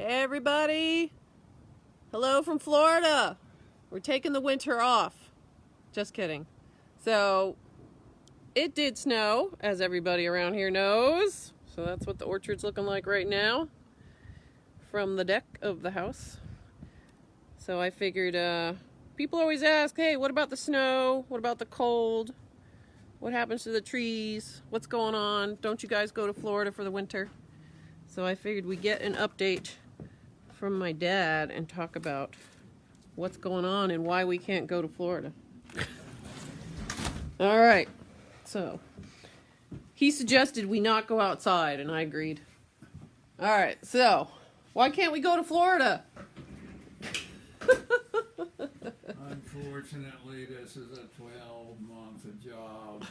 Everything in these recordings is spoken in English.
Hey everybody! Hello from Florida! We're taking the winter off. Just kidding. So, it did snow, as everybody around here knows. So that's what the orchard's looking like right now from the deck of the house. So I figured, people always ask, hey, what about the snow? What about the cold? What happens to the trees? What's going on? Don't you guys go to Florida for the winter? So I figured we'd get an update from my dad and talk about what's going on and why we can't go to Florida. All right, so he suggested we not go outside, and I agreed. All right, so why can't we go to Florida? Unfortunately, this is a 12-month job.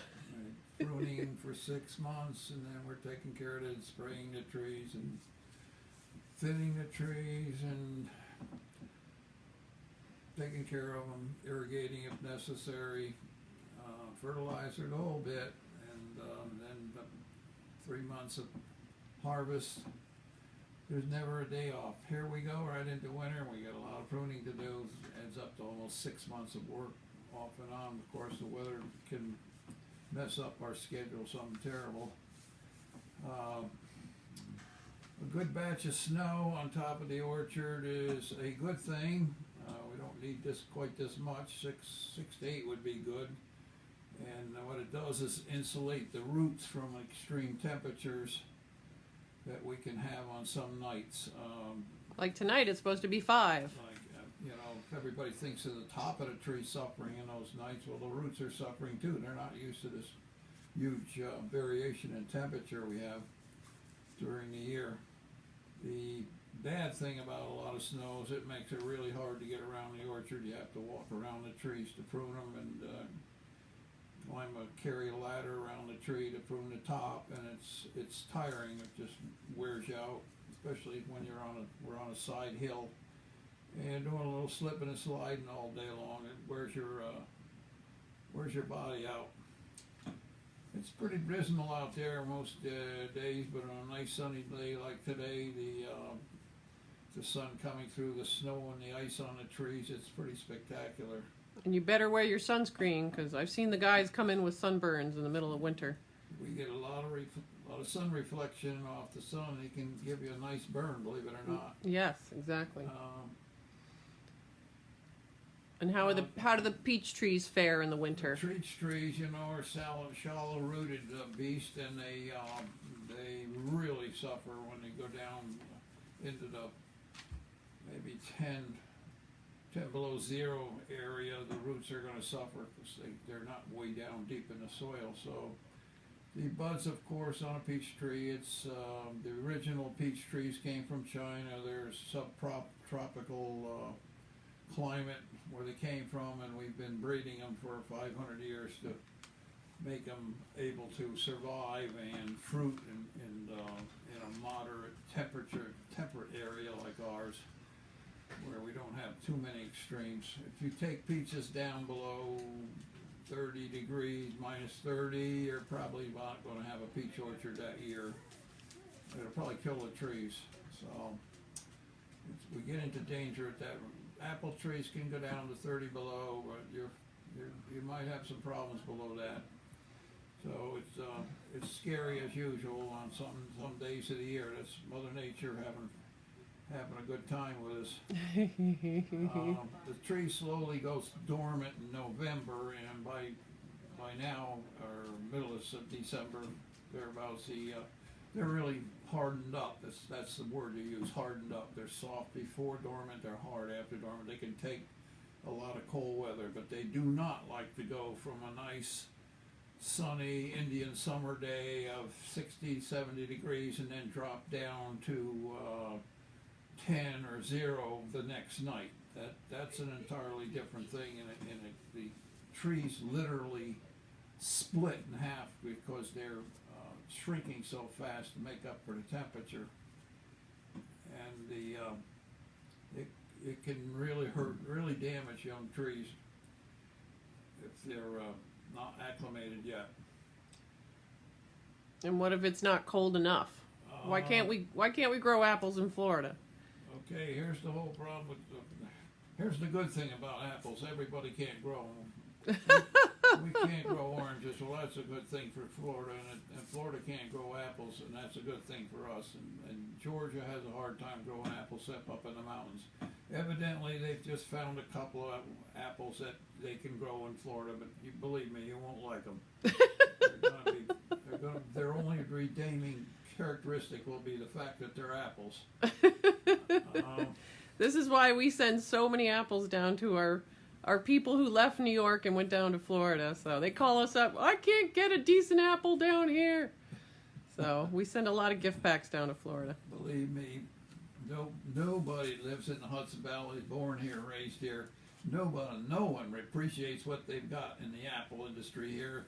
Pruning for 6 months, and then we're taking care of it, spraying the trees and thinning the trees and taking care of them, irrigating if necessary, fertilizer the whole bit, and then the 3 months of harvest. There's never a day off. Here we go, right into winter, and we got a lot of pruning to do. Adds up to almost 6 months of work off and on. Of course, the weather can mess up our schedule, something terrible. A good batch of snow on top of the orchard is a good thing. We don't need quite this much. Six to eight would be good. And what it does is insulate the roots from extreme temperatures that we can have on some nights. Like tonight, it's supposed to be 5. Everybody thinks of the top of the tree suffering in those nights. Well, the roots are suffering too. They're not used to this huge variation in temperature we have during the year. The bad thing about a lot of snow is it makes it really hard to get around the orchard. You have to walk around the trees to prune them and carry a ladder around the tree to prune the top, and it's tiring. It just wears you out, especially when we're on a side hill and doing a little slipping and sliding all day long. It wears your body out. It's pretty dismal out there most days, but on a nice sunny day like today, the sun coming through the snow and the ice on the trees, it's pretty spectacular. And you better wear your sunscreen, because I've seen the guys come in with sunburns in the middle of winter. We get a lot of sun reflection off the sun. It can give you a nice burn, believe it or not. Yes, exactly. And how do the peach trees fare in the winter? The peach trees, are shallow-rooted beasts, and they really suffer when they go down into the maybe 10 below zero area. The roots are going to suffer because they're not way down deep in the soil. So the buds, of course, on a peach tree, it's the original peach trees came from China. There's subtropical climate where they came from, and we've been breeding them for 500 years to make them able to survive and fruit in a moderate temperate area like ours, where we don't have too many extremes. If you take peaches down below 30 degrees, minus 30, you're probably not going to have a peach orchard that year. It'll probably kill the trees. So we get into danger at that. Apple trees can go down to 30 below, but you might have some problems below that. So it's scary as usual on some days of the year. That's Mother Nature having a good time with us. The tree slowly goes dormant in November, and by now, or middle of December, thereabouts, they're really hardened up. That's the word you use, hardened up. They're soft before dormant, they're hard after dormant. They can take a lot of cold weather, but they do not like to go from a nice sunny Indian summer day of 60, 70 degrees and then drop down to 10 or 0 the next night. That's an entirely different thing, and the trees literally split in half because they're shrinking so fast to make up for the temperature, and it can really damage young trees if they're not acclimated yet. And what if it's not cold enough? Why can't we grow apples in Florida? Okay, here's the whole problem with here's the good thing about apples. Everybody can't grow them. We can't grow oranges, well, that's a good thing for Florida, and Florida can't grow apples, and that's a good thing for us. And Georgia has a hard time growing apples up in the mountains. Evidently, they've just found a couple of apples that they can grow in Florida, but you believe me, you won't like them. Their only redeeming characteristic will be the fact that they're apples. This is why we send so many apples down to our people who left New York and went down to Florida. So they call us up, I can't get a decent apple down here. So we send a lot of gift packs down to Florida. Believe me, nobody lives in the Hudson Valley, born here, raised here. No one appreciates what they've got in the apple industry here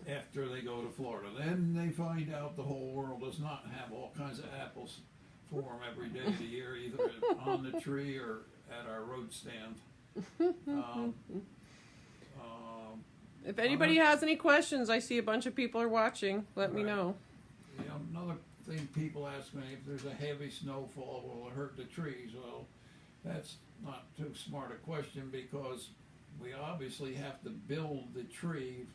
after they go to Florida. Then they find out the whole world does not have all kinds of apples for them every day of the year, either on the tree or at our road stand. If anybody has any questions, I see a bunch of people are watching. Let me Right. know. You know, another thing people ask me, if there's a heavy snowfall, will it hurt the trees? Well, that's not too smart a question, because we obviously have to build the tree,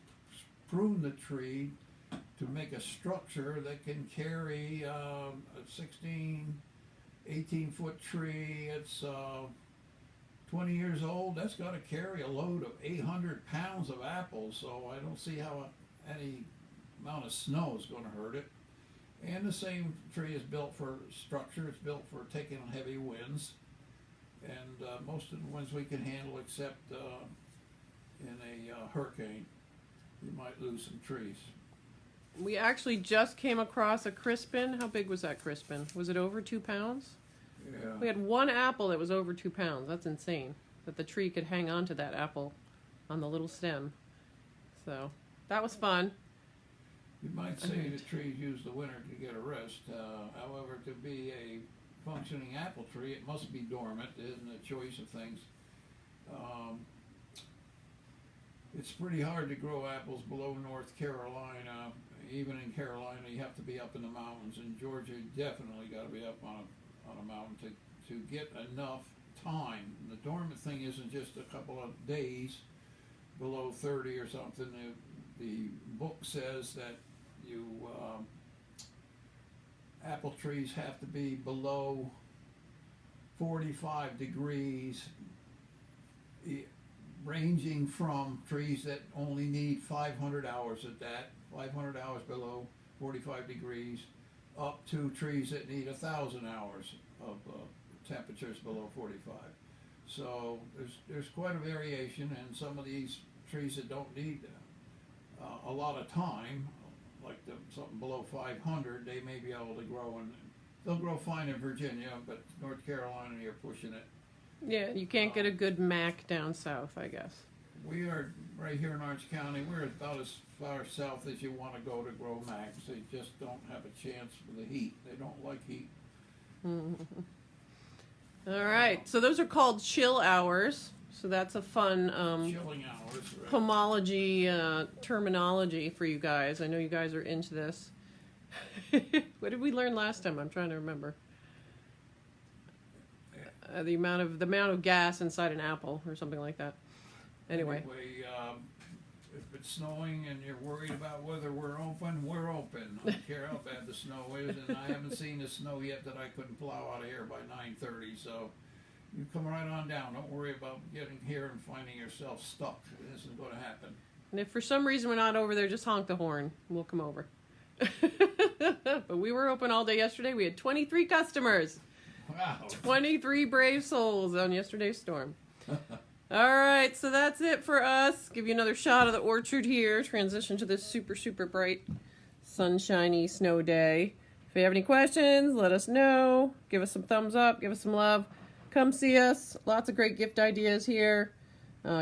prune the tree to make a structure that can carry a 18-foot tree. It's 20 years old. That's got to carry a load of 800 pounds of apples, so I don't see how any amount of snow is going to hurt it. And the same tree is built for structure. It's built for taking heavy winds, and most of the winds we can handle, except in a hurricane, you might lose some trees. We actually just came across a crispin. How big was that crispin? Was it over 2 pounds? Yeah. We had one apple that was over 2 pounds. That's insane. That the tree could hang on to that apple on the little stem. So that was fun. You might say the trees use the winter to get a rest. However, to be a functioning apple tree, it must be dormant. It isn't a choice of things. It's pretty hard to grow apples below North Carolina. Even in Carolina, you have to be up in the mountains. In Georgia, you definitely got to be up on a mountain to get enough time. The dormant thing isn't just a couple of days below 30 or something. The book says that apple trees have to be below 45 degrees, ranging from trees that only need 500 hours at that, 500 hours below 45 degrees, up to trees that need 1,000 hours of temperatures below 45. So there's quite a variation, and some of these trees that don't need a lot of time, like something below 500, they may be able to grow, and they'll grow fine in Virginia, but North Carolina, you're pushing it. Yeah, you can't get a good Mac down south, I guess. We are right here in Orange County. We're about as far south as you want to go to grow Macs. They just don't have a chance for the heat. They don't like heat. All right, so those are called chill hours. So that's a fun Chilling hours, right? pomology terminology for you guys. I know you guys are into this. What did we learn last time? I'm trying to remember. The amount of gas inside an apple, or something like that. Anyway, if it's snowing and you're worried about whether we're open, we're open. I don't care how bad the snow is, and I haven't seen the snow yet that I couldn't plow out of here by 9:30. So you come right on down. Don't worry about getting here and finding yourself stuck. This isn't going to happen. and if for some reason we're not over there, just honk the horn. We'll come over. But we were open all day yesterday. We had 23 customers. Wow. 23 brave souls on yesterday's storm. All right, so that's it for us. Give you another shot of the orchard here. Transition to this super, super bright, sunshiny snow day. If you have any questions, let us know. Give us some thumbs up. Give us some love. Come see us. Lots of great gift ideas here.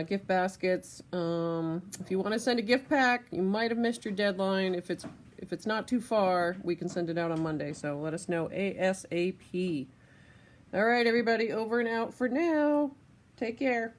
Gift baskets. If you want to send a gift pack, you might have missed your deadline. If it's not too far, we can send it out on Monday. So let us know ASAP. All right, everybody, over and out for now. Take care.